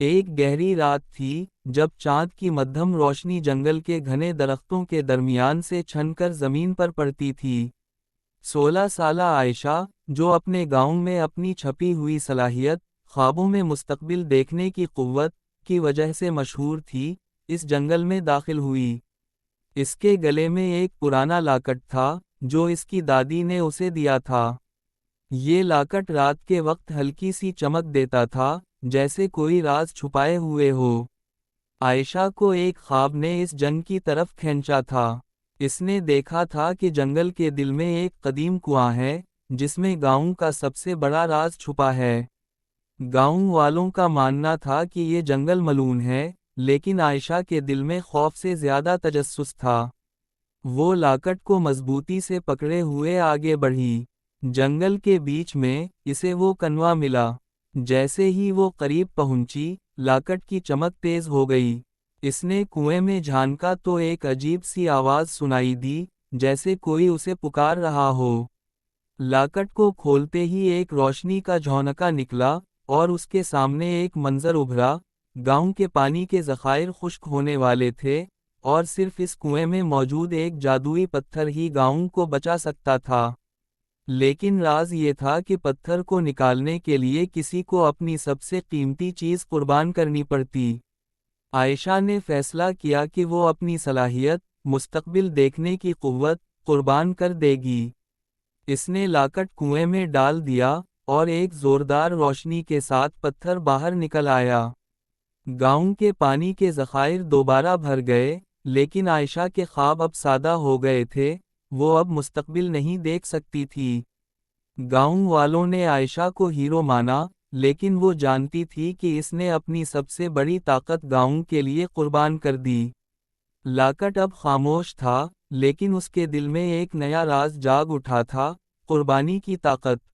ایک گہری رات تھی جب چاند کی مدھم روشنی جنگل کے گھنے درختوں کے درمیان سے چھن کر زمین پر پڑتی تھی۔ 16 سالہ عائشہ، جو اپنے گاؤں میں اپنی چھپی ہوئی صلاحیت، خوابوں میں مستقبل دیکھنے کی قوت کی وجہ سے مشہور تھی، اس جنگل میں داخل ہوئی۔ اس کے گلے میں ایک پرانا لاکٹ تھا جو اس کی دادی نے اسے دیا تھا۔ یہ لاکٹ رات کے وقت ہلکی سی چمک دیتا تھا، جیسے کوئی راز چھپائے ہوئے ہو۔ عائشہ کو ایک خواب نے اس جنگ کی طرف کھینچا تھا۔ اس نے دیکھا تھا کہ جنگل کے دل میں ایک قدیم کنواں ہے، جس میں گاؤں کا سب سے بڑا راز چھپا ہے۔ گاؤں والوں کا ماننا تھا کہ یہ جنگل ملعون ہے، لیکن عائشہ کے دل میں خوف سے زیادہ تجسس تھا۔ وہ لاکٹ کو مضبوطی سے پکڑے ہوئے آگے بڑھی۔ جنگل کے بیچ میں اسے وہ کنواں ملا۔ جیسے ہی وہ قریب پہنچی، لاکٹ کی چمک تیز ہو گئی۔ اس نے کنویں میں جھانکا تو ایک عجیب سی آواز سنائی دی، جیسے کوئی اسے پکار رہا ہو۔ لاکٹ کو کھولتے ہی ایک روشنی کا جھونکا نکلا، اور اس کے سامنے ایک منظر ابھرا۔ گاؤں کے پانی کے ذخائر خشک ہونے والے تھے، اور صرف اس کنویں میں موجود ایک جادوئی پتھر ہی گاؤں کو بچا سکتا تھا۔ لیکن راز یہ تھا کہ پتھر کو نکالنے کے لیے کسی کو اپنی سب سے قیمتی چیز قربان کرنی پڑتی۔ عائشہ نے فیصلہ کیا کہ وہ اپنی صلاحیت، مستقبل دیکھنے کی قوت، قربان کر دے گی۔ اس نے لاکٹ کنویں میں ڈال دیا، اور ایک زوردار روشنی کے ساتھ پتھر باہر نکل آیا۔ گاؤں کے پانی کے ذخائر دوبارہ بھر گئے، لیکن عائشہ کے خواب اب سادہ ہو گئے تھے، وہ اب مستقبل نہیں دیکھ سکتی تھی۔ گاؤں والوں نے عائشہ کو ہیرو مانا، لیکن وہ جانتی تھی کہ اس نے اپنی سب سے بڑی طاقت گاؤں کے لیے قربان کر دی۔ لاکٹ اب خاموش تھا، لیکن اس کے دل میں ایک نیا راز جاگ اٹھا تھا، قربانی کی طاقت۔